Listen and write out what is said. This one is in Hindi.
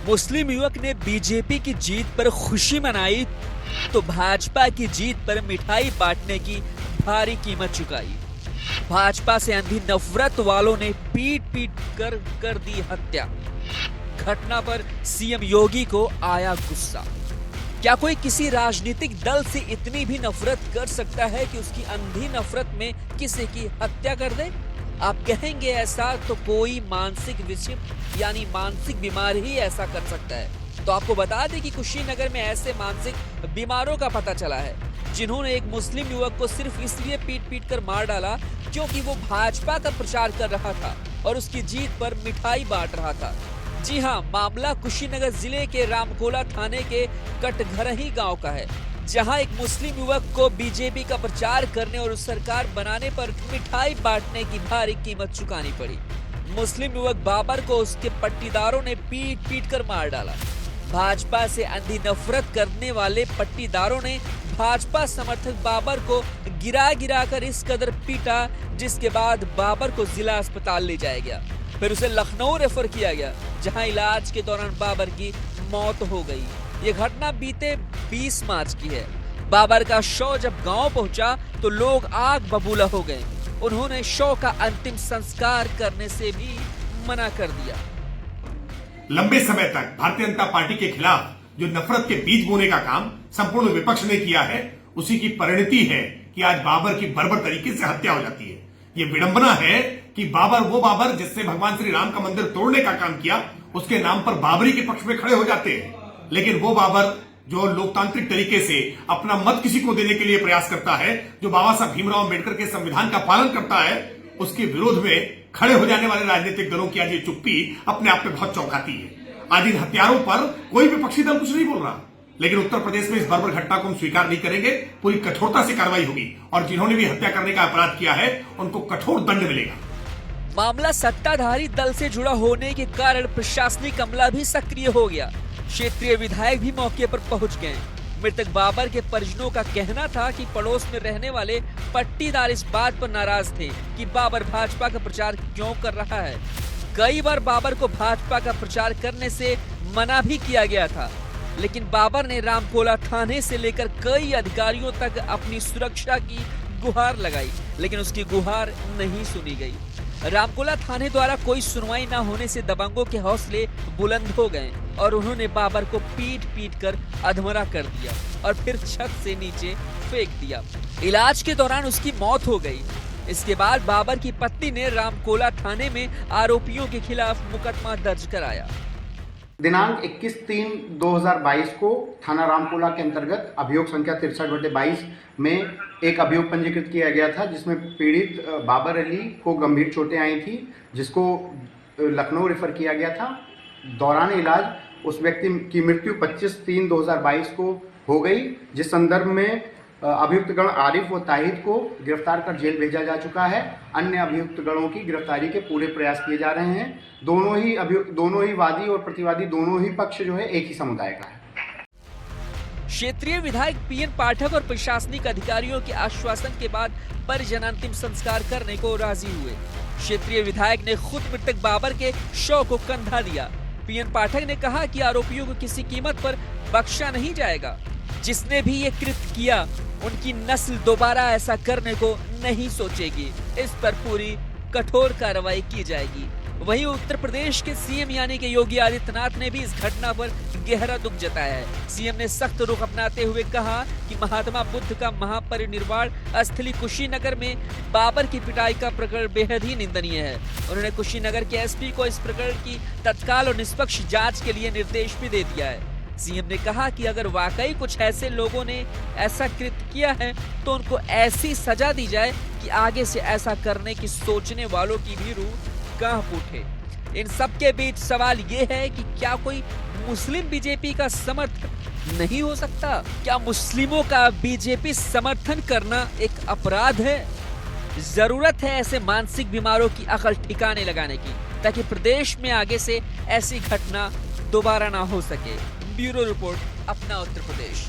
मुस्लिम युवक ने बीजेपी की जीत पर खुशी मनाई तो भाजपा की जीत पर मिठाई बांटने की भारी कीमत चुकाई। भाजपा से अंधी नफरत वालों ने पीट पीट कर दी हत्या। घटना पर सीएम योगी को आया गुस्सा। क्या कोई किसी राजनीतिक दल से इतनी भी नफरत कर सकता है कि उसकी अंधी नफरत में किसी की हत्या कर दे? आप कहेंगे ऐसा तो कोई मानसिक विक्षिप्त यानी मानसिक बीमार ही ऐसा कर सकता है। तो आपको बता दें कि कुशीनगर में ऐसे मानसिक बीमारों का पता चला है जिन्होंने एक मुस्लिम युवक को सिर्फ इसलिए पीट पीट कर मार डाला क्योंकि वो भाजपा का प्रचार कर रहा था और उसकी जीत पर मिठाई बांट रहा था। जी हाँ, मामला कुशीनगर जिले के रामकोला थाने के कटघरही गांव का है, जहां एक मुस्लिम युवक को बीजेपी का प्रचार करने और उस सरकार बनाने पर मिठाई बांटने की भारी कीमत चुकानी पड़ी। मुस्लिम युवक बाबर को उसके पट्टीदारों ने पीट पीट कर मार डाला। भाजपा से अंधी नफरत करने वाले पट्टीदारों ने भाजपा समर्थक बाबर को गिरा गिरा कर इस कदर पीटा जिसके बाद बाबर को जिला अस्पताल ले जाया गया। फिर उसे लखनऊ रेफर किया गया, जहां इलाज के दौरान बाबर की मौत हो गई। ये घटना बीते 20 मार्च की है। बाबर का शव जब गांव पहुंचा तो लोग आग बबूला हो गए। उन्होंने शव का अंतिम संस्कार करने से भी मना कर दिया। लंबे समय तक भारतीय जनता पार्टी के खिलाफ जो नफरत के बीज बोने का काम संपूर्ण विपक्ष ने किया है, उसी की परिणति है कि आज बाबर की बर्बर तरीके से हत्या हो जाती है। ये विडंबना है कि बाबर, वो बाबर जिसने भगवान श्री राम का मंदिर तोड़ने का काम किया, उसके नाम पर बाबरी के पक्ष में खड़े हो जाते हैं। लेकिन वो बाबर जो लोकतांत्रिक तरीके से अपना मत किसी को देने के लिए प्रयास करता है, जो बाबा साहब भीमराव अम्बेडकर के संविधान का पालन करता है, उसके विरोध में खड़े हो जाने वाले राजनीतिक दलों की आज ये चुप्पी अपने आप में बहुत चौंकाती है। आज इन हत्यारों पर कोई विपक्षी दल कुछ नहीं बोल रहा, लेकिन उत्तर प्रदेश में इस बर्बर घटना को हम स्वीकार नहीं करेंगे। पूरी कठोरता से कार्रवाई होगी और जिन्होंने भी हत्या करने का अपराध किया है उनको कठोर दंड मिलेगा। मामला सत्ताधारी दल से जुड़ा होने के कारण प्रशासनिक अमला भी सक्रिय हो गया। क्षेत्रीय विधायक भी मौके पर पहुंच गए। मृतक बाबर के परिजनों का कहना था कि पड़ोस में रहने वाले पट्टीदार इस बात पर नाराज थे कि बाबर भाजपा का प्रचार क्यों कर रहा है। कई बार बाबर को भाजपा का प्रचार करने से मना भी किया गया था, लेकिन बाबर ने रामकोला थाने से लेकर कई अधिकारियों तक अपनी सुरक्षा की गुहार लगाई, लेकिन उसकी गुहार नहीं सुनी गई। रामकोला थाने द्वारा कोई सुनवाई न होने से दबंगों के हौसले बुलंद हो गए और उन्होंने बाबर को पीट पीट कर अधमरा कर दिया और फिर छत से नीचे फेंक दिया। इलाज के दौरान उसकी मौत हो गई। इसके बाद बाबर की पत्नी ने रामकोला थाने में आरोपियों के खिलाफ मुकदमा दर्ज कराया। दिनांक 21/3/2022 को थाना रामकोला के अंतर्गत अभियोग संख्या 63/22 में एक अभियोग पंजीकृत किया गया था, जिसमें पीड़ित बाबर अली को गंभीर चोटें आई थी, जिसको लखनऊ रेफर किया गया था। दौरान इलाज उस व्यक्ति की मृत्यु 25/3/2022 को हो गई, जिस संदर्भ में अभियुक्त गण आरिफ व ताहिद को गिरफ्तार कर जेल भेजा जा चुका है। अन्य अभियुक्त गणों की गिरफ्तारी के पूरे प्रयास किए जा रहे हैं। दोनों ही वादी और प्रतिवादी दोनों ही पक्ष जो है एक ही समुदाय का है। क्षेत्रीय विधायक पीएन पाठक और प्रशासनिक अधिकारियों के आश्वासन के बाद परिजन अंतिम संस्कार करने को राजी हुए। क्षेत्रीय विधायक ने खुद मृतक बाबर के शव को कंधा दिया। पीएन पाठक ने कहा कि आरोपियों को किसी कीमत पर बख्शा नहीं जाएगा। जिसने भी ये कृत्य किया, उनकी नस्ल दोबारा ऐसा करने को नहीं सोचेगी। इस पर पूरी कठोर कार्रवाई की जाएगी। वहीं उत्तर प्रदेश के सीएम यानी कि योगी आदित्यनाथ ने भी इस घटना पर गहरा दुख जताया है। सीएम ने सख्त रुख अपनाते हुए कहा कि महात्मा बुद्ध का महापरिनिर्वाण स्थली कुशीनगर में बाबर की पिटाई का प्रकरण बेहद ही निंदनीय है। उन्होंने कुशीनगर के एसपी को इस प्रकरण की तत्काल और निष्पक्ष जांच के लिए निर्देश भी दे दिया है। सीएम ने कहा कि अगर वाकई कुछ ऐसे लोगों ने ऐसा कृत्य किया है तो उनको ऐसी सजा दी जाए कि आगे से ऐसा करने की सोचने वालों की भी रूह कांप उठे। इन सब के बीच सवाल ये है कि क्या कोई मुस्लिम बीजेपी का समर्थक नहीं हो सकता? क्या मुस्लिमों का बीजेपी समर्थन करना एक अपराध है? जरूरत है ऐसे मानसिक बीमारों की अकल ठिकाने लगाने की, ताकि प्रदेश में आगे से ऐसी घटना दोबारा ना हो सके। ब्यूरो रिपोर्ट, अपना उत्तर प्रदेश।